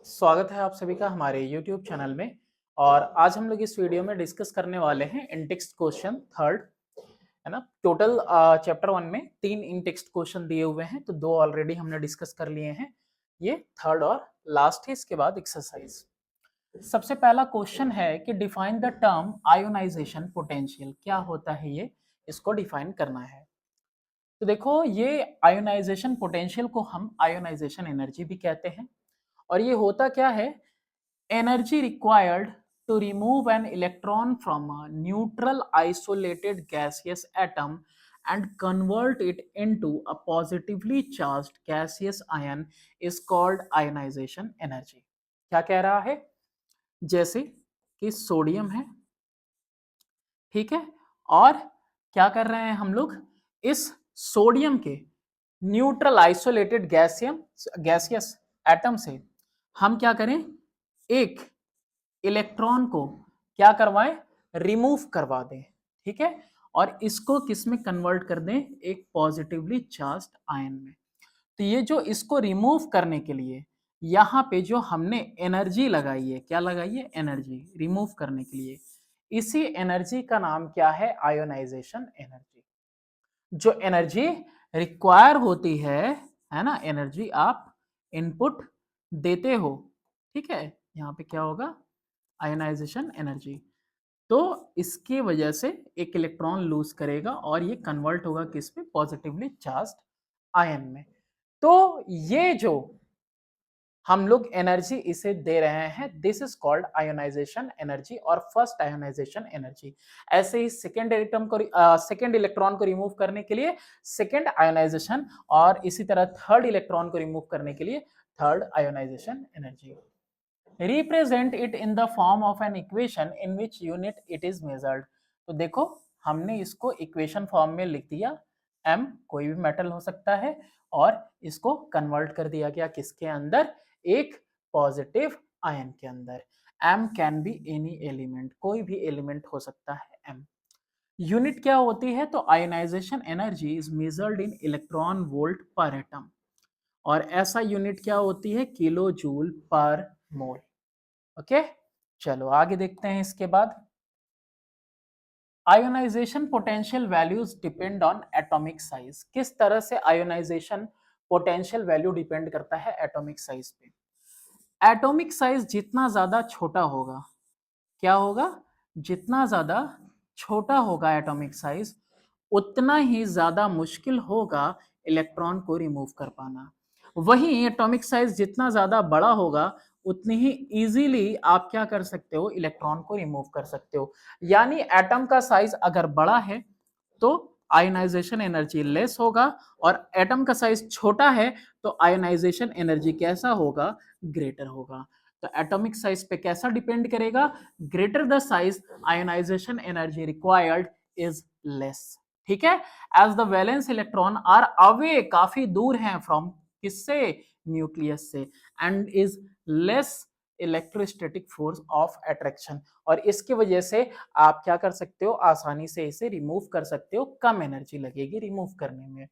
स्वागत है आप सभी का हमारे YouTube चैनल में। और आज हम लोग इस वीडियो में डिस्कस करने वाले हैं इन टेक्स्ट क्वेश्चन थर्ड, है ना। टोटल चैप्टर 1 में 3 इन टेक्स्ट क्वेश्चन दिए हुए हैं, तो 2 ऑलरेडी हमने डिस्कस कर लिए हैं। ये थर्ड और लास्ट है, इसके बाद एक्सरसाइज। सबसे पहला क्वेश्चन है कि define the term ionization potential. क्या होता है ये, इसको डिफाइन करना है। तो देखो, ये आयोनाइजेशन पोटेंशियल को हम आयोनाइजेशन एनर्जी भी कहते हैं। और ये होता क्या है, energy required to remove an electron from a neutral isolated gaseous atom and convert it into a positively charged gaseous ion is called ionization energy। क्या कह रहा है, जैसे कि सोडियम है, ठीक है, और क्या कर रहे हैं हम लोग, इस सोडियम के न्यूट्रल आइसोलेटेड गैसियस एटम से हम क्या करें, एक इलेक्ट्रॉन को क्या करवाएं, रिमूव करवा दें, ठीक है, और इसको किस में कन्वर्ट कर दें, एक पॉजिटिवली चार्ज्ड आयन में। तो ये जो इसको रिमूव करने के लिए यहाँ पे जो हमने एनर्जी लगाई है, क्या लगाई है, एनर्जी रिमूव करने के लिए, इसी एनर्जी का नाम क्या है, आयोनाइजेशन एनर्जी। जो एनर्जी रिक्वायर होती है ना, एनर्जी आप इनपुट देते हो, ठीक है, यहाँ पे क्या होगा, आयोनाइजेशन एनर्जी। तो इसकी वजह से एक इलेक्ट्रॉन लूज करेगा और ये कन्वर्ट होगा किस में, पॉजिटिवली चार्ज्ड आयन में। तो ये जो हम लोग एनर्जी इसे दे रहे हैं, this is called ionisation energy और फर्स्ट आयोनाइजेशन एनर्जी। ऐसे ही सेकेंड इलेक्ट्रॉन को रिमूव करने के लिए सेकेंड आयोनाइजेशन, और इसी तरह थर्ड इलेक्ट्रॉन को रिमूव करने के लिए third ionization energy. Represent it in the form of an equation in which unit it is measured. तो देखो, हमने इसको इक्वेशन फॉर्म में लिख दिया, m कोई भी मेटल हो सकता है, और इसको कन्वर्ट कर दिया गया किसके अंदर, एक पॉजिटिव आयन के अंदर। m can be any element, कोई भी एलिमेंट हो सकता है m। यूनिट क्या होती है, तो ionization energy is measured in electron volt per atom, और ऐसा यूनिट क्या होती है, किलो जूल पर मोल। ओके, चलो आगे देखते हैं। इसके बाद ionization potential values depend on atomic size. किस तरह से आयोनाइजेशन पोटेंशियल वैल्यू डिपेंड करता है एटॉमिक साइज पे। एटॉमिक साइज जितना ज्यादा छोटा होगा, क्या होगा, जितना ज्यादा छोटा होगा एटॉमिक साइज, उतना ही ज्यादा मुश्किल होगा इलेक्ट्रॉन को रिमूव कर पाना। वहीं एटॉमिक साइज जितना ज्यादा बड़ा होगा, उतनी ही इजीली आप क्या कर सकते हो, इलेक्ट्रॉन को रिमूव कर सकते हो। यानी एटम का साइज अगर बड़ा है तो आयोनाइजेशन एनर्जी लेस होगा, और एटम का साइज छोटा है तो आयोनाइजेशन एनर्जी कैसा होगा, ग्रेटर होगा। तो एटॉमिक साइज पे कैसा डिपेंड करेगा, greater the size ionization energy required is less, ठीक है। As the valence electron are away, काफी दूर हैं फ्रॉम किससे, न्यूक्लियस से, and is less electrostatic force of attraction, और इसकी वजह से आप क्या कर सकते हो, आसानी से इसे रिमूव कर सकते हो, कम एनर्जी लगेगी रिमूव करने में।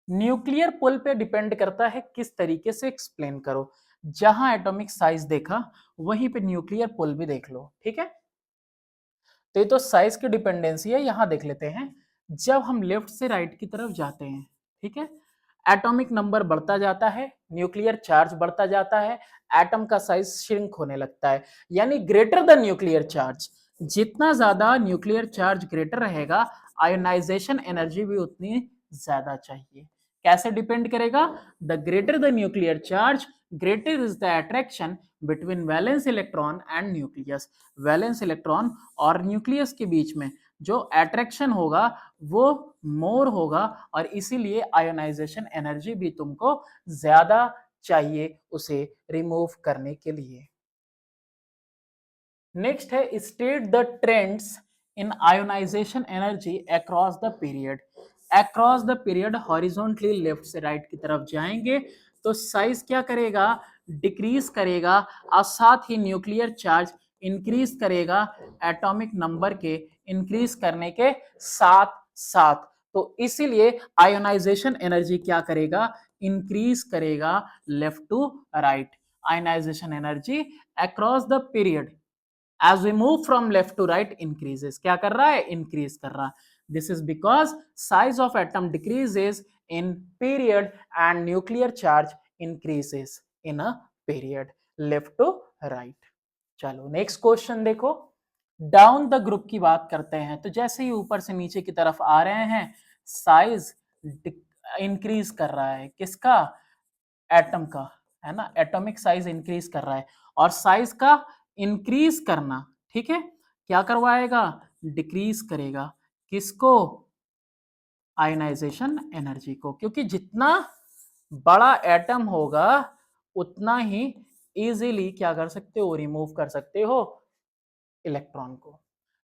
न्यूक्लियर पुल पे डिपेंड करता है, किस तरीके से एक्सप्लेन करो। जहां एटॉमिक साइज देखा वहीं पे न्यूक्लियर पुल भी देख लो, ठीक है। तो ये तो साइज की डिपेंडेंसी है, यहां देख लेते हैं। जब हम लेफ्ट से राइट की तरफ जाते हैं, ठीक है, एटॉमिक नंबर बढ़ता जाता है, न्यूक्लियर चार्ज बढ़ता जाता है, एटम का साइज श्रिंक होने लगता है, यानी ग्रेटर द न्यूक्लियर चार्ज। जितना ज्यादा न्यूक्लियर चार्ज ग्रेटर रहेगा, आयोनाइजेशन एनर्जी भी उतनी ज्यादा चाहिए। कैसे डिपेंड करेगा, the greater the nuclear charge, greater is the attraction between valence electron and nucleus. Valence electron और न्यूक्लियस के बीच में जो अट्रैक्शन होगा वो मोर होगा, और इसीलिए आयोनाइजेशन एनर्जी भी तुमको ज्यादा चाहिए उसे रिमूव करने के लिए। नेक्स्ट है, state the trends in ionization energy across the period. Across the period horizontally left से राइट की तरफ जाएंगे तो साइज क्या करेगा, डिक्रीज करेगा, और साथ ही न्यूक्लियर चार्ज इंक्रीज करेगा एटॉमिक नंबर के इंक्रीज करने के साथ साथ। तो इसीलिए आयोनाइजेशन एनर्जी क्या करेगा, इंक्रीज करेगा left to right. Ionization energy across the period as we move from left to right increases. क्या कर रहा है? Increase कर रहा है। This is because size of atom decreases in period and nuclear charge increases in a period. Left to right. चलो next question देखो। Down the group की बात करते हैं तो जैसे ही ऊपर से नीचे की तरफ आ रहे हैं साइज इंक्रीज कर रहा है, किसका? एटम का, है ना, एटॉमिक साइज इंक्रीज कर रहा है। और साइज का इंक्रीज करना, ठीक है, क्या करवाएगा? डिक्रीज करेगा। किसको? आयनाइजेशन एनर्जी को, क्योंकि जितना बड़ा एटम होगा उतना ही इजीली क्या कर सकते हो? रिमूव कर सकते हो इलेक्ट्रॉन को।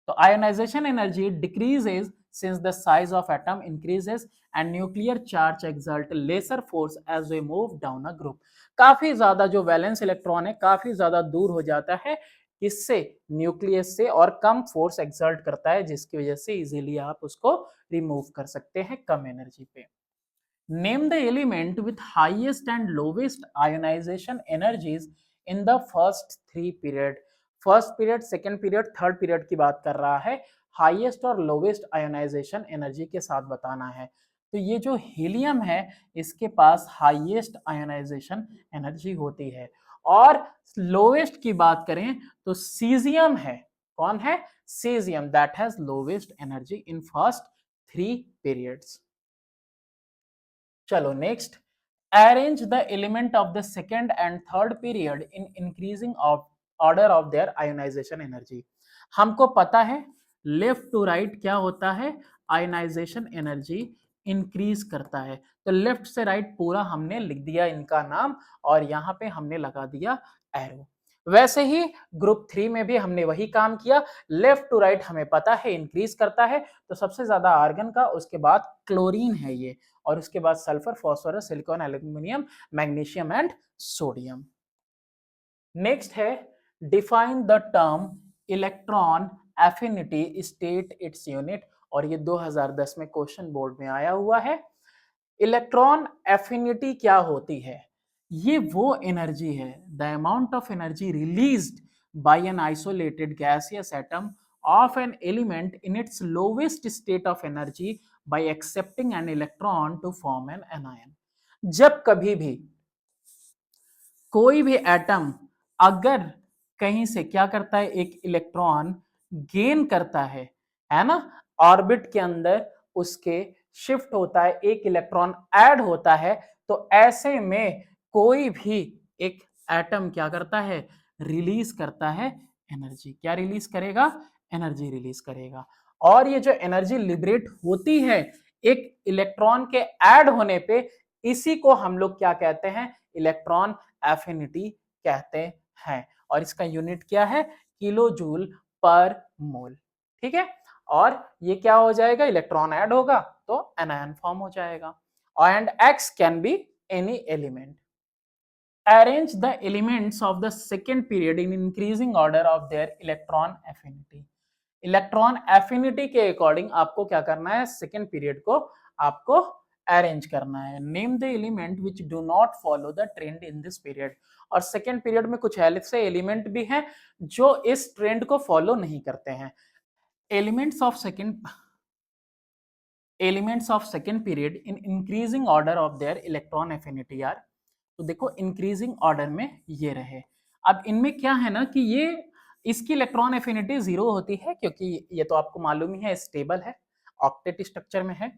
तो ionization energy decreases since the size of atom increases and nuclear charge exert lesser force as we move down a group. काफी ज्यादा जो वैलेंस इलेक्ट्रॉन है काफी ज्यादा दूर हो जाता है किससे? न्यूक्लियस से, और कम फोर्स एक्सर्ट करता है जिसकी वजह से इजीली आप उसको रिमूव कर सकते हैं कम एनर्जी पे। Name the element with highest and lowest ionization energies in the first three period. First period, second period, third period की बात कर रहा है। हाईएस्ट और लोवेस्ट आयोनाइजेशन एनर्जी के साथ बताना है। तो ये जो हीलियम है इसके पास हाईएस्ट आयोनाइजेशन एनर्जी होती है। और लोवेस्ट की बात करें तो सीजियम है। कौन है? Caesium, that has lowest energy in first three periods. चलो next, arrange the element of the second and third period in increasing of order of their ionisation energy. हमको पता है लेफ्ट टू राइट क्या होता है? आयोनाइजेशन एनर्जी इंक्रीज करता है। तो लेफ्ट से राइट पूरा हमने लिख दिया इनका नाम और यहाँ पे हमने लगा दिया एरो। वैसे ही ग्रुप थ्री में भी हमने वही काम किया। लेफ्ट टू राइट हमें पता है इंक्रीज करता है, तो सबसे ज्यादा आर्गन का, उसके बाद क्लोरीन है ये, और उसके बाद sulphur, phosphorus, silicon, aluminium, magnesium and sodium. Next है define the term electron affinity, state its unit, और ये 2010 में क्वेश्चन बोर्ड में आया हुआ है। इलेक्ट्रॉन एफिनिटी क्या होती है? ये वो एनर्जी है, the amount of energy released by an isolated gaseous atom of an element in its lowest state of energy by accepting an electron to form an anion. जब कभी भी कोई भी एटम अगर कहीं से क्या करता है, एक इलेक्ट्रॉन गेन करता है ना, ऑर्बिट के अंदर उसके शिफ्ट होता है, एक इलेक्ट्रॉन ऐड होता है, तो ऐसे में कोई भी एक एटम क्या करता है? रिलीज करता है एनर्जी। क्या रिलीज करेगा? एनर्जी रिलीज करेगा। और ये जो एनर्जी लिबरेट होती है एक इलेक्ट्रॉन के ऐड होने पे, इसी को हम लोग क्या कहते हैं? इलेक्ट्रॉन एफिनिटी कहते हैं। और इसका यूनिट क्या है? किलो जूल पर मोल। ठीक है, और ये क्या हो जाएगा? इलेक्ट्रॉन ऐड होगा तो एनायन फॉर्म हो जाएगा। And x can be any element. Arrange the elements of the second period in increasing order of their electron affinity. Electron affinity के अकॉर्डिंग आपको क्या करना है? सेकेंड पीरियड को आपको अरेंज करना है। Name the element which do not follow the trend in this period. और सेकेंड पीरियड में कुछ ऐसे एलिमेंट भी हैं जो इस ट्रेंड को फॉलो नहीं करते हैं। Elements of second period in increasing order of their electron affinity are. तो देखो इंक्रीजिंग ऑर्डर में ये रहे। अब इनमें क्या है ना कि ये इसकी इलेक्ट्रॉन एफिनिटी 0 होती है, क्योंकि ये तो आपको मालूम ही है स्टेबल है, ऑक्टेट स्ट्रक्चर में है।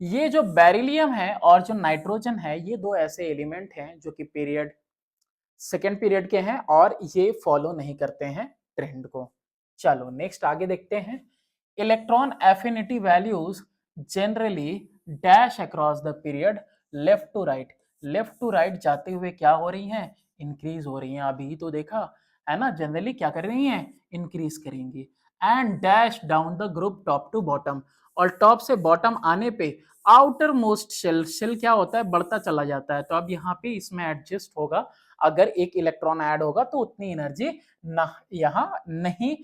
ये जो बेरिलियम है और जो नाइट्रोजन है, ये दो ऐसे एलिमेंट हैं जो कि पीरियड सेकेंड पीरियड के हैं और ये फॉलो नहीं करते हैं ट्रेंड को। चलो नेक्स्ट आगे देखते हैं। Electron affinity values generally dash across the period left to right. Left to right जाते हुए क्या हो रही हैं? इंक्रीज हो रही हैं। अभी तो देखा है ना, जनरली क्या कर रही हैं? इंक्रीज करेंगी। And dash down the group top to bottom. और टॉप से बॉटम आने पे आउटर मोस्ट शेल, शेल क्या होता है? बढ़ता चला जाता है। तो अब यहाँ पे इसमें एडजस्ट होगा, अगर एक इलेक्ट्रॉन ऐड होगा तो उतनी एनर्जी ना यहाँ नहीं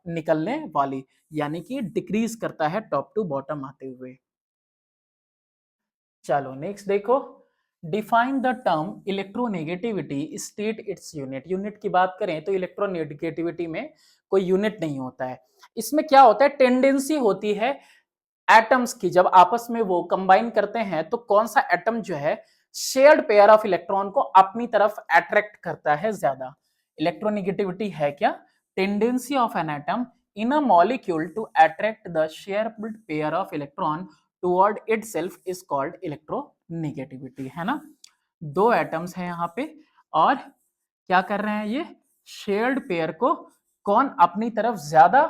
निकलने वाली, यानी कि डिक्रीज करता है टॉप टू बॉटम आते हुए। चलो नेक्स्ट देखो, define the term electronegativity, state its unit. Unit की बात करें तो इलेक्ट्रोनेगेटिविटी में कोई यूनिट नहीं होता है। इसमें क्या होता है, टेंडेंसी होती है एटम्स की, जब आपस में वो कंबाइन करते हैं तो कौन सा एटम जो है शेयर्ड पेयर ऑफ इलेक्ट्रॉन को अपनी तरफ अट्रैक्ट करता है ज्यादा। इलेक्ट्रोनेगेटिविटी है क्या, tendency of an atom in a molecule to attract the shared pair of electron toward itself is called electronegativity, है ना। दो एटम्स हैं यहाँ पे और क्या कर रहे हैं, ये शेयर्ड पेयर को कौन अपनी तरफ ज्यादा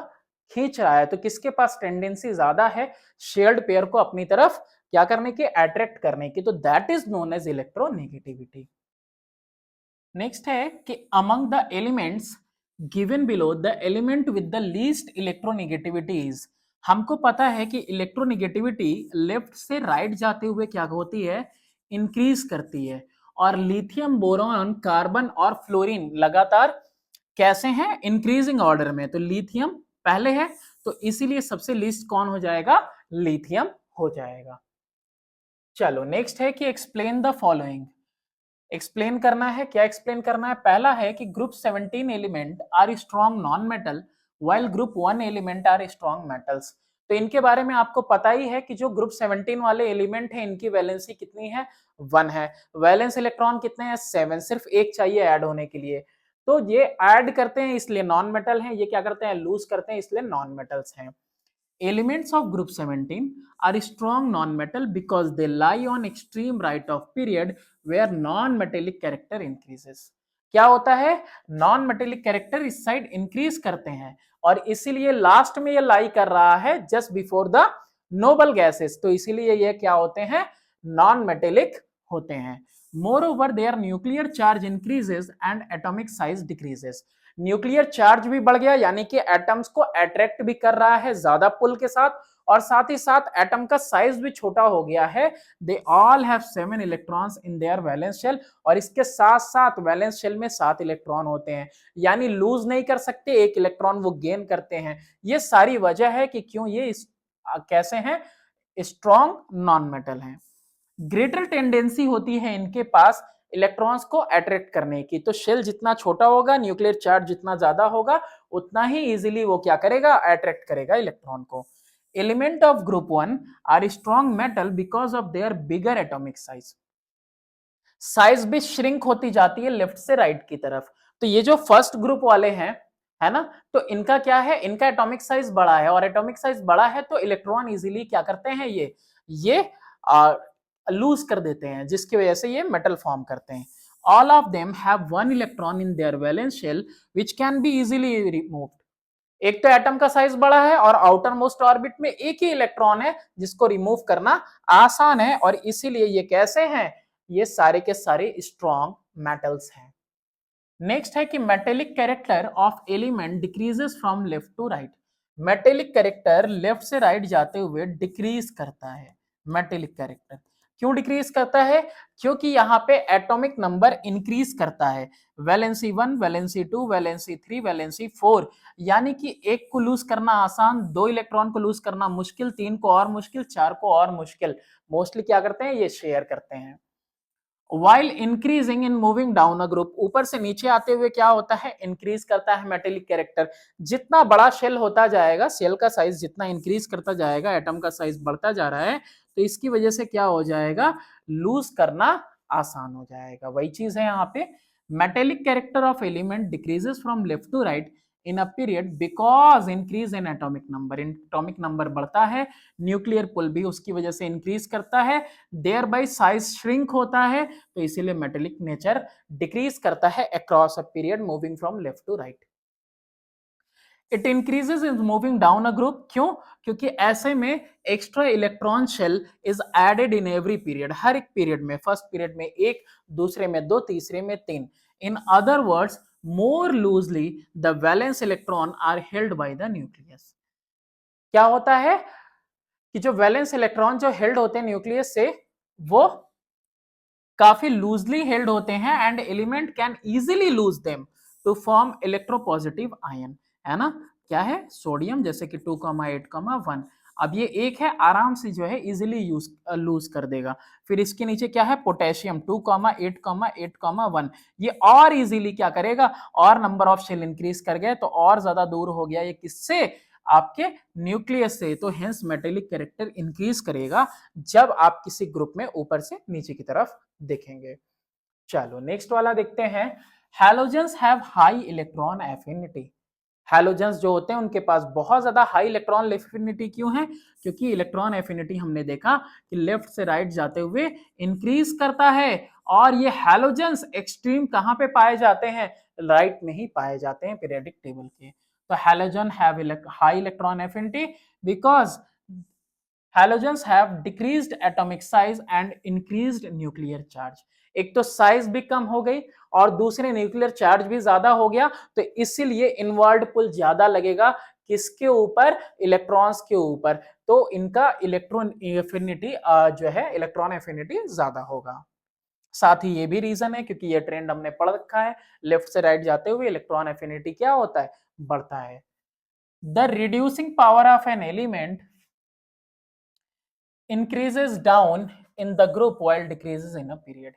खींच रहा है, तो किसके पास टेंडेंसी ज्यादा है शेयर्ड पेयर को अपनी तरफ क्या करने की, अट्रैक्ट करने की, तो that is known as electronegativity. Next है कि among the elements given below the element with the least electronegativity is. हमको पता है कि इलेक्ट्रोनेगेटिविटी लेफ्ट से राइट जाते हुए क्या होती है, इंक्रीज करती है। और लिथियम, बोरॉन, कार्बन और फ्लोरीन लगातार कैसे हैं, इंक्रीजिंग ऑर्डर में, तो लिथियम पहले है तो इसीलिए सबसे लीस्ट कौन हो जाएगा, लिथियम हो जाएगा। चलो नेक्स्ट है कि एक्सप्लेन द फॉलोइंग। एक्सप्लेन करना है, क्या एक्सप्लेन करना है, पहला है कि group 17 element are strong non metal while group 1 element are strong metals. तो इनके बारे में आपको पता ही है कि जो ग्रुप 17 वाले एलिमेंट है इनकी वैलेंसी कितनी है, 1 है। वैलेंस इलेक्ट्रॉन कितने हैं, 7, सिर्फ एक चाहिए ऐड होने के लिए। तो ये ऐड करते हैं इसलिए नॉन मेटल हैं, ये क्या करते हैं, लूज करते हैं इसलिए नॉन मेटल्स हैं। Elements of group 17 are strong non-metal because they lie on extreme right of period where non-metallic character increases। क्या होता है, नॉन मेटेलिक कैरेक्टर इस साइड इंक्रीज करते हैं और इसीलिए लास्ट में ये लाई कर रहा है just before the noble gases, तो इसीलिए ये क्या होते हैं, नॉन मेटेलिक होते हैं। Moreover their nuclear charge increases and atomic size decreases. Nuclear charge भी बढ़ गया यानी कि एटम्स को अट्रैक्ट भी कर रहा है ज्यादा पुल के साथ, और साथ ही साथ एटम का साइज भी छोटा हो गया है। They all have 7 electrons in their valence shell, और इसके साथ साथ वैलेंस शेल में 7 इलेक्ट्रॉन होते हैं, यानी लूज नहीं कर सकते, एक इलेक्ट्रॉन वो गेन करते हैं। ये सारी वजह है कि क्यों ये कैसे हैं, स्ट्रॉन्ग नॉन मेटल हैं। ग्रेटर टेंडेंसी होती है इनके पास इलेक्ट्रॉन्स को अट्रैक्ट करने की, तो शेल जितना छोटा होगा, न्यूक्लियर चार्ज जितना ज्यादा होगा, उतना ही इजीली वो क्या करेगा, अट्रैक्ट करेगा इलेक्ट्रॉन को। Element of group 1 are strong metal because of their bigger atomic size. Size भी श्रिंक होती जाती है लेफ्ट से राइट की तरफ। तो ये जो फर्स्ट ग्रुप वाले हैं, है ना, तो इनका क्या है, इनका एटॉमिक साइज बड़ा है, और एटॉमिक साइज बड़ा है तो इलेक्ट्रॉन इजीली क्या करते हैं, ये लूज कर देते हैं, जिसकी वजह से ये मेटल फॉर्म करते हैं। All of them have 1 electron in their valence shell which can be easily removed. एक तो एटम का साइज बड़ा है और आउटर मोस्ट ऑर्बिट में एक ही इलेक्ट्रॉन है जिसको रिमूव करना आसान है, और इसीलिए ये कैसे हैं, ये सारे के सारे स्ट्रॉन्ग मेटल्स हैं। नेक्स्ट है कि metallic character of element decreases from left to right. Metallic character left से राइट जाते हुए डिक्रीज करता है। मेटेलिक कैरेक्टर क्यों डिक्रीज करता है, क्योंकि यहाँ पे एटॉमिक नंबर इंक्रीज करता है। वैलेंसी 1, वैलेंसी 2, वैलेंसी 3, वैलेंसी 4, यानी कि एक को लूज करना आसान, 2 इलेक्ट्रॉन को लूज करना मुश्किल, 3 को और मुश्किल, 4 को और मुश्किल। मोस्टली क्या करते हैं, ये शेयर करते हैं। While increasing in moving down a group, ऊपर से नीचे आते हुए क्या होता है, इंक्रीज करता है मेटेलिक कैरेक्टर। जितना बड़ा शेल होता जाएगा, शेल का साइज जितना इंक्रीज करता जाएगा, एटम का साइज बढ़ता जा रहा है, तो इसकी वजह से क्या हो जाएगा, लूज करना आसान हो जाएगा। वही चीज है यहाँ पे, metallic character of element decreases from left to right in a period because increase in atomic number. Atomic number बढ़ता है, न्यूक्लियर पुल भी उसकी वजह से इंक्रीज करता है, देयर बाय साइज श्रिंक होता है, तो इसीलिए मेटेलिक नेचर डिक्रीज करता है across a period moving from left to right. It increases in moving down a group, क्यों, क्योंकि ऐसे में extra electron shell is added in every period, हर एक पीरियड में, फर्स्ट पीरियड में 1, दूसरे में 2, तीसरे में 3। In other words, more loosely the valence electron are held by the nucleus। क्या होता है कि जो वैलेंस इलेक्ट्रॉन जो हेल्ड होते हैं न्यूक्लियस से, वो काफी लूजली हेल्ड होते हैं, and element can easily lose them to form electropositive ion, है ना। क्या है, सोडियम जैसे कि 2,8,1, अब ये एक है, आराम से जो है इजिली लूज कर देगा। फिर इसके नीचे क्या है, पोटेशियम 2,8,8,1, ये और इजीली क्या करेगा, और नंबर ऑफ शेल इंक्रीज कर गए, तो और ज्यादा दूर हो गया ये किससे, आपके न्यूक्लियस से। तो हेंस मेटेलिक कैरेक्टर इंक्रीज करेगा जब आप किसी ग्रुप में ऊपर से नीचे की तरफ देखेंगे। चलो नेक्स्ट वाला देखते हैं। Halogens have high electron affinity. Halogens जो होते हैं उनके पास बहुत ज्यादा हाई इलेक्ट्रॉन एफिनिटी क्यों है, क्योंकि इलेक्ट्रॉन एफिनिटी हमने देखा कि लेफ्ट से राइट जाते हुए इंक्रीज करता है। और ये हैलोजेंस एक्सट्रीम कहां पे पाए जाते हैं, राइट में ही पाए जाते हैं पीरियोडिक टेबल के। तो halogen have high electron affinity because halogens have decreased atomic size and increased nuclear charge. एक तो साइज भी कम हो गई और दूसरे न्यूक्लियर चार्ज भी ज्यादा हो गया, तो इसीलिए इनवर्ड पुल ज्यादा लगेगा किसके ऊपर, इलेक्ट्रॉन्स के ऊपर। तो इनका इलेक्ट्रॉन एफिनिटी जो है, इलेक्ट्रॉन एफिनिटी ज्यादा होगा। साथ ही ये भी रीजन है क्योंकि ये ट्रेंड हमने पढ़ रखा है, लेफ्ट से राइट जाते हुए इलेक्ट्रॉन एफिनिटी क्या होता है, बढ़ता है। The reducing power of an element increases down in the group while decreases in a period।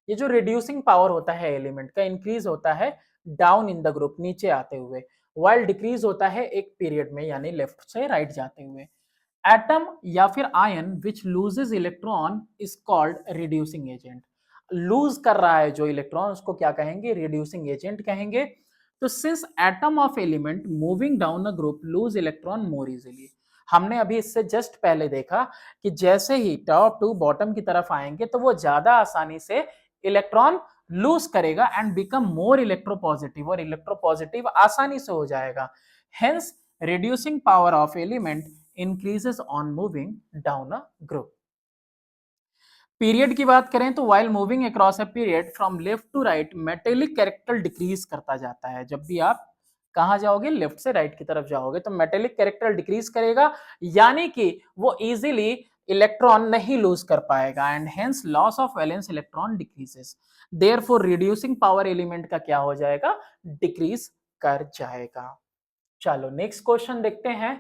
ये जो रिड्यूसिंग पावर होता है एलिमेंट का, इंक्रीज होता है डाउन इन द ग्रुप, नीचे आते हुए, while डिक्रीज होता है एक पीरियड में, यानी लेफ्ट से राइट जाते हुए। एटम या फिर ion which loses electron is called reducing agent. Lose कर रहा है जो इलेक्ट्रॉन, उसको क्या कहेंगे, रिड्यूसिंग एजेंट कहेंगे। तो since atom of element moving down the group loose electron more easily, हमने अभी इससे जस्ट पहले देखा कि जैसे ही टॉप टू बॉटम की तरफ आएंगे तो वो ज्यादा आसानी से इलेक्ट्रॉन लूज करेगा एंड बिकम मोर इलेक्ट्रोपॉजिटिव, और इलेक्ट्रोपॉजिटिव आसानी से हो जाएगा। Hence reducing power of element increases on moving down a group. Period की बात करें तो while moving across a period from left to right metallic character decrease करता जाता है। जब भी आप कहां जाओगे, लेफ्ट से राइट की तरफ जाओगे, तो मेटेलिक कैरेक्टर डिक्रीज करेगा, यानी कि वो इजीली इलेक्ट्रॉन नहीं लूज कर पाएगा and hence loss of valence electron decreases. Therefore reducing power element का क्या हो जाएगा, डिक्रीज कर जाएगा। चलो नेक्स्ट क्वेश्चन देखते हैं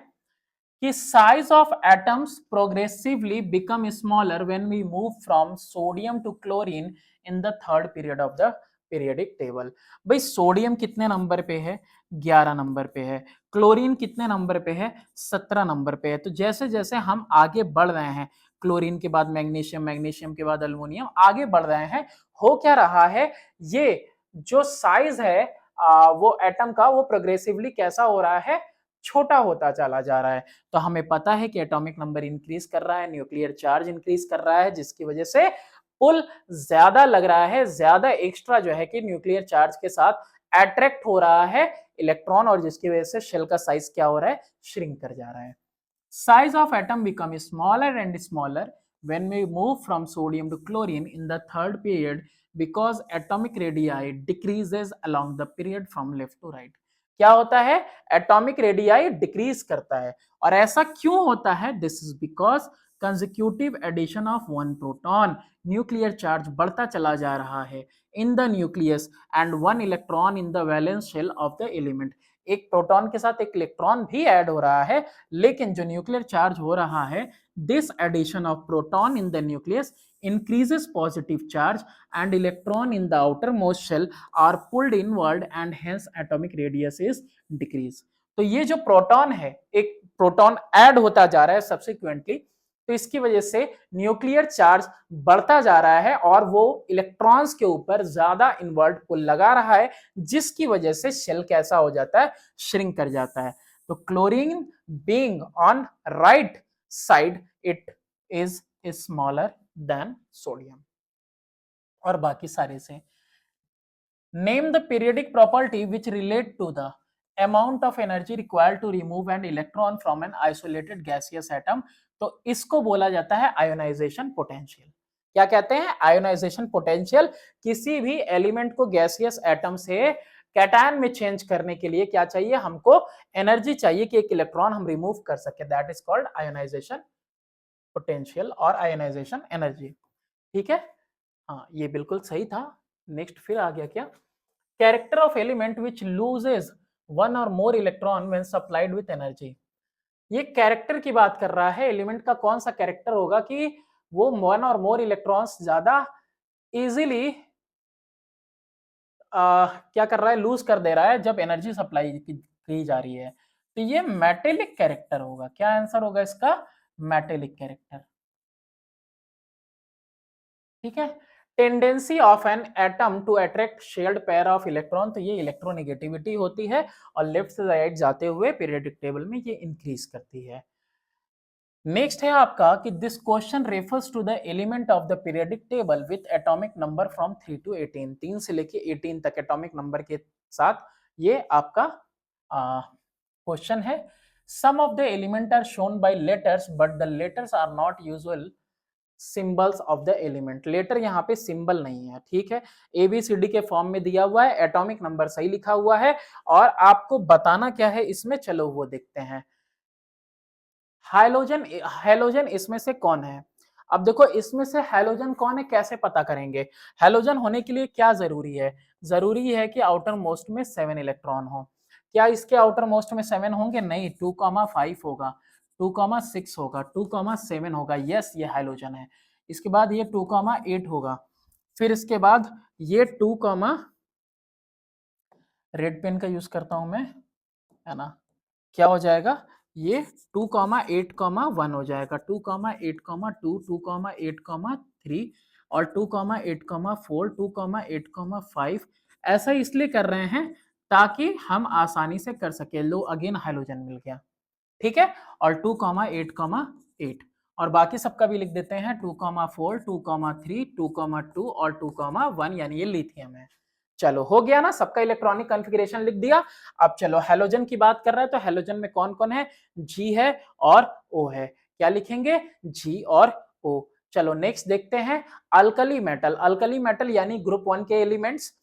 कि size of atoms progressively become smaller when we move from sodium to chlorine in the third period of the periodic table। भाई सोडियम कितने नंबर पे है, 11 नंबर पे है। क्लोरीन कितने नंबर पे है, 17 नंबर पे है। तो जैसे जैसे हम आगे बढ़ रहे हैं, क्लोरीन के बाद मैग्नीशियम, मैग्नीशियम के बाद अल्युमिनियम, आगे बढ़ रहे हैं, हो क्या रहा है, ये जो साइज है वो एटम का, वो प्रोग्रेसिवली कैसा हो रहा है, छोटा होता चला जा रहा है। तो हमें पता है कि एटॉमिक नंबर इंक्रीज कर रहा है, न्यूक्लियर चार्ज इंक्रीज कर रहा है, जिसकी वजह से पुल ज्यादा लग रहा है, ज्यादा एक्स्ट्रा जो है कि न्यूक्लियर चार्ज के साथ अट्रैक्ट हो रहा है इलेक्ट्रॉन, और जिसकी वजह से शेल का साइज क्या हो रहा है, श्रिंक कर जा रहा है। Size of atom becomes smaller and smaller when we move from sodium to chlorine in the third period because atomic radii decreases along the period from left to right। क्या होता है, एटॉमिक रेडियाई डिक्रीज करता है। और ऐसा क्यों होता है, this is because consecutive addition of one proton, nuclear charge बढ़ता चला जा रहा है in the nucleus and one electron in the valence shell of the element. एक प्रोटॉन के साथ एक इलेक्ट्रॉन भी ऐड हो रहा है, लेकिन जो न्यूक्लियर चार्ज हो रहा है, this addition of proton in the nucleus increases positive charge and electron in the outermost shell are pulled inward and hence atomic radius is decrease। तो ये जो प्रोटॉन है, एक प्रोटॉन ऐड होता जा रहा है सब्सिक्वेंटली, तो इसकी वजह से न्यूक्लियर चार्ज बढ़ता जा रहा है और वो इलेक्ट्रॉन्स के ऊपर ज्यादा इनवर्ट पुल लगा रहा है, जिसकी वजह से शेल कैसा हो जाता है, श्रिंक कर जाता है। तो chlorine being on right side it is smaller than sodium. और बाकी सारे से name the periodic property which relate to the amount of energy required to remove an electron from an isolated gaseous atom. तो इसको बोला जाता है ionization potential. क्या कहते हैं, आयोनाइजेशन पोटेंशियल। किसी भी एलिमेंट को गैसियस एटम से कैटायन में चेंज करने के लिए क्या चाहिए, हमको एनर्जी चाहिए कि एक इलेक्ट्रॉन हम रिमूव कर सके, that is called ionization potential और आयोनाइजेशन एनर्जी। ठीक है, हाँ ये बिल्कुल सही था। नेक्स्ट फिर आ गया क्या, character of element which loses one or more electron when supplied with energy. ये कैरेक्टर की बात कर रहा है, एलिमेंट का कौन सा कैरेक्टर होगा कि वो वन और मोर इलेक्ट्रॉन्स ज्यादा इजीली क्या कर रहा है, लूज कर दे रहा है जब एनर्जी सप्लाई की जा रही है। तो ये मेटेलिक कैरेक्टर होगा। क्या आंसर होगा इसका? Metallic character. ठीक है। Tendency of an atom to attract shared pair of electron, तो ये इलेक्ट्रोनेगेटिविटी होती है और लेफ्ट से राइट जाते हुए पीरियोडिक टेबल में ये इंक्रीज करती है। नेक्स्ट है आपका कि this question refers to the element of the periodic table with atomic number from 3 to 18, 3 से लेके 18 तक एटॉमिक नंबर के साथ ये आपका क्वेश्चन है। Some of the element are shown by letters but the letters are not usual symbols of the element. Letter यहाँ पे सिंबल नहीं है, ठीक है। ABCD के फॉर्म में दिया हुआ है, एटॉमिक नंबर सही लिखा हुआ है और आपको बताना क्या है इसमें, चलो वो देखते हैं। हाइलोजन, हेलोजन इसमें से कौन है? अब देखो इसमें से हेलोजन कौन है कैसे पता करेंगे? हेलोजन होने के लिए क्या जरूरी है? जरूरी है कि आउटर मोस्ट में 7 इलेक्ट्रॉन हो। क्या इसके आउटर मोस्ट में 7 होंगे? नहीं, 2,5 होगा, 2,6 होगा, 2,7 होगा। यस, ये हाइलोजन है। इसके बाद ये 2,8 होगा, फिर इसके बाद ये 2, रेड पेन का यूज करता हूं मैं, है ना, क्या हो जाएगा? ये 2,8,1 हो जाएगा, 2,8,2, 2,8,3 और 2,8,4, 2,8,5। ऐसा इसलिए कर रहे हैं ताकि हम आसानी से कर सके। लो अगेन हाइड्रोजन मिल गया, ठीक है। और 2,8,8 और बाकी सबका भी लिख देते हैं, 2,4, 2,3, 2,2 और 2,1, यानी ये लिथियम है। चलो हो गया ना, सबका इलेक्ट्रॉनिक कॉन्फ़िगरेशन लिख दिया। अब चलो हेलोजन की बात कर रहे हैं, तो हेलोजन में कौन कौन है? जी है और ओ है। क्या लिखेंगे? जी और ओ। चलो नेक्स्ट देखते हैं, अल्कली मेटल। अल्कली मेटल यानी ग्रुप 1 के एलिमेंट्स,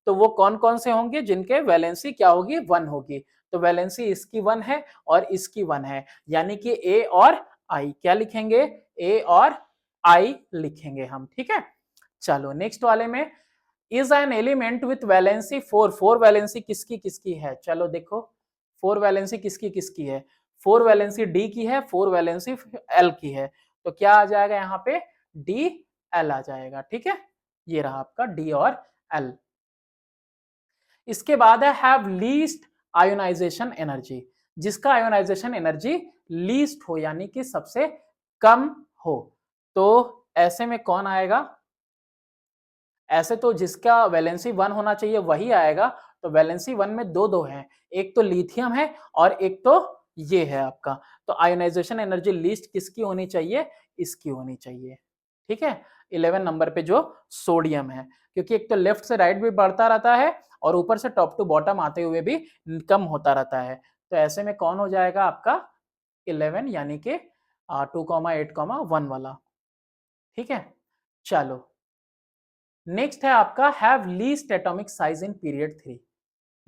तो वो कौन कौन से होंगे जिनके वैलेंसी क्या होगी? 1 होगी। तो वैलेंसी इसकी 1 है और इसकी 1 है, यानी कि ए और आई। क्या लिखेंगे? ए और आई लिखेंगे हम, ठीक है। चलो नेक्स्ट वाले में, is an element with valency 4, 4 valency किसकी किसकी है? चलो देखो 4 वैलेंसी किसकी किसकी है? 4 वैलेंसी डी की है, 4 वैलेंसी एल की है। तो क्या आ जाएगा यहाँ पे? डी एल आ जाएगा, ठीक है। ये रहा आपका डी और एल। इसके बाद है हैव लीस्ट आयोनाइजेशन एनर्जी, जिसका आयोनाइजेशन एनर्जी लीस्ट हो यानी कि सबसे कम हो। तो ऐसे में कौन आएगा? ऐसे तो जिसका वैलेंसी 1 होना चाहिए वही आएगा। तो वैलेंसी 1 में दो दो हैं, एक तो लिथियम है और एक तो ये है आपका। तो आयोनाइजेशन एनर्जी लीस्ट किसकी होनी चाहिए? इसकी होनी चाहिए, ठीक है। 11 नंबर पे जो सोडियम है, क्योंकि एक तो लेफ्ट से राइट भी बढ़ता रहता है और ऊपर से टॉप टू बॉटम आते हुए भी कम होता रहता है। तो ऐसे में कौन हो जाएगा आपका? 11 यानी कि 2,8,1 वाला, ठीक है। चलो नेक्स्ट है आपका have least atomic size in period 3।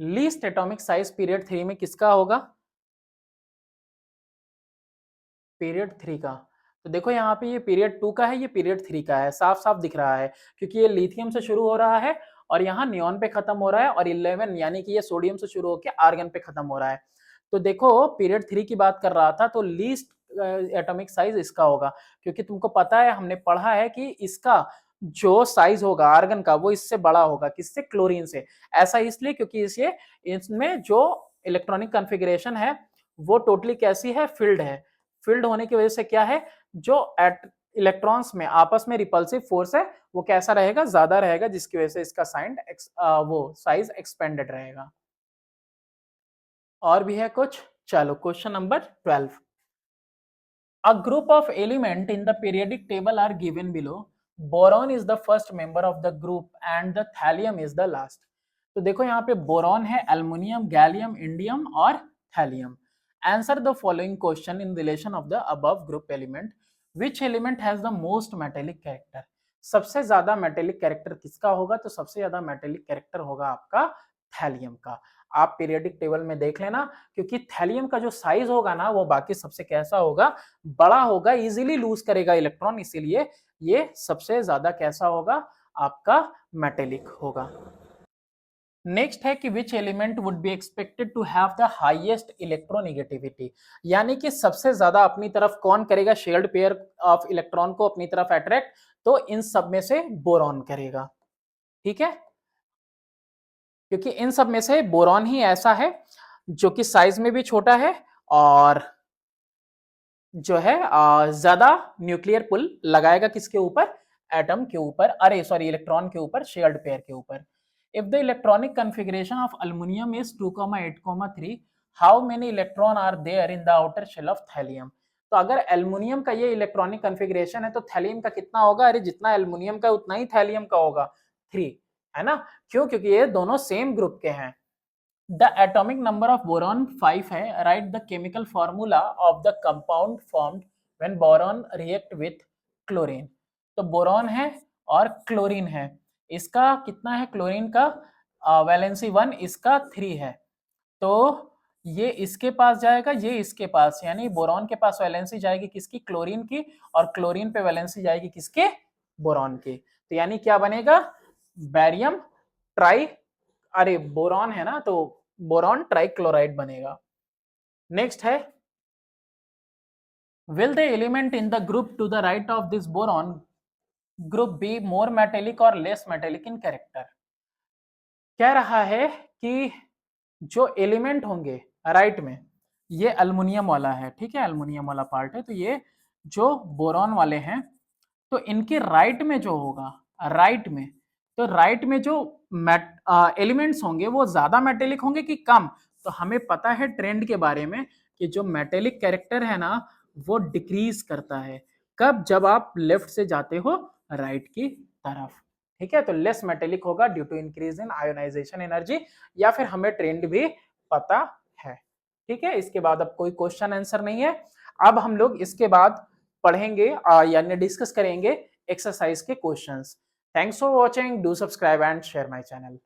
Least atomic size period 3 में किसका होगा? पीरियड 3 का। तो देखो यहाँ पे ये पीरियड 2 का है, ये पीरियड 3 का है, साफ साफ दिख रहा है, क्योंकि ये लिथियम से शुरू हो रहा है और यहाँ नियॉन पे खत्म हो रहा है, और 11 यानी कि ये सोडियम से शुरू होकर आर्गन पे खत्म हो रहा है। तो देखो पीरियड 3 की बात कर रहा था, तो लीस्ट एटॉमिक साइज इसका होगा, क्योंकि तुमको पता है, हमने पढ़ा है कि इसका जो साइज होगा आर्गन का वो इससे बड़ा होगा। किससे? क्लोरीन से। ऐसा इसलिए क्योंकि इसे इसमें जो इलेक्ट्रॉनिक कॉन्फ़िगरेशन है वो टोटली कैसी है? फिल्ड है। फिल्ड होने की वजह से क्या है, जो इलेक्ट्रॉन्स में आपस में रिपल्सिव फोर्स है वो कैसा रहेगा? ज्यादा रहेगा, जिसकी वजह से इसका वो साइज एक्सपेंडेड रहेगा। और भी है कुछ? चलो question number 12, a group of element in the periodic table are given below. Boron is the first member of the group and the thallium is the last. तो देखो यहाँ पे बोरॉन है, एल्युमिनियम, गैलियम, इंडियम और thallium. Answer the following question in relation of the above group element. Which element has the most metallic character? सबसे ज्यादा metallic character किसका होगा? तो सबसे ज्यादा मेटेलिक कैरेक्टर होगा आपका थैलियम का। आप पीरियोडिक टेबल में देख लेना, क्योंकि थैलियम का जो साइज होगा ना वो बाकी सबसे कैसा होगा? बड़ा होगा, इजीली लूज करेगा इलेक्ट्रॉन, इसीलिए ये सबसे ज्यादा कैसा होगा? आपका मेटेलिक होगा। नेक्स्ट है कि which element would be expected to have the highest electronegativity, यानी कि सबसे ज्यादा अपनी तरफ कौन करेगा शेयर्ड पेयर ऑफ इलेक्ट्रॉन को अपनी तरफ अट्रैक्ट, तो इन सब में से बोरॉन करेगा। ठीक है, क्योंकि इन सब में से बोरॉन ही ऐसा है जो कि साइज में भी छोटा है और जो है ज्यादा न्यूक्लियर पुल लगाएगा किसके ऊपर, एटम के ऊपर, अरे सॉरी इलेक्ट्रॉन के ऊपर, शेयर्ड पेयर के ऊपर। If the electronic configuration of aluminium is 2,8,3 how many electron are there in the outer shell of thallium. तो अगर एल्युमिनियम का ये इलेक्ट्रॉनिक कॉन्फ़िगरेशन है तो थैलियम का कितना होगा, अरे जितना एल्युमिनियम का उतना ही थैलियम का होगा, 3, है ना, क्यों, क्योंकि ये दोनों सेम ग्रुप के हैं। The atomic number of boron 5 है, right the chemical formula of the compound formed when boron react with chlorine. तो बोरॉन है और क्लोरीन है, इसका कितना है क्लोरीन का, वैलेंसी 1, इसका 3 है, तो ये इसके पास जाएगा, ये इसके पास, यानी बोरॉन के पास वैलेंसी जाएगी किसकी, क्लोरीन की, और क्लोरीन पे वैलेंसी जाएगी किसके, बोरॉन की। तो यानी क्या बनेगा, बैरियम ट्राई, अरे बोरॉन है ना, तो बोरॉन ट्राइक्लोराइड बनेगा। नेक्स्ट है, will the element in the group to the right of this boron group be more metallic or less metallic in character। कह रहा है कि जो एलिमेंट होंगे राइट में, ये अल्युमिनियम वाला है, ठीक है, अल्युमिनियम वाला पार्ट है, तो ये जो बोरॉन वाले हैं, तो इनके राइट में जो होगा, राइट में, तो राइट में जो एलिमेंट्स होंगे वो ज्यादा मेटेलिक होंगे कि कम, तो हमें पता है ट्रेंड के बारे में कि जो मेटेलिक कैरेक्टर है ना वो डिक्रीज करता है, कब, जब आप लेफ्ट से जाते हो राइट की तरफ। ठीक है, तो लेस मेटेलिक होगा due to increase in ionization energy, या फिर हमें ट्रेंड भी पता है। ठीक है, इसके बाद अब कोई क्वेश्चन आंसर नहीं है। अब हम लोग इसके बाद पढ़ेंगे यानी डिस्कस करेंगे एक्सरसाइज के questions. Thanks for watching, do subscribe and share my channel.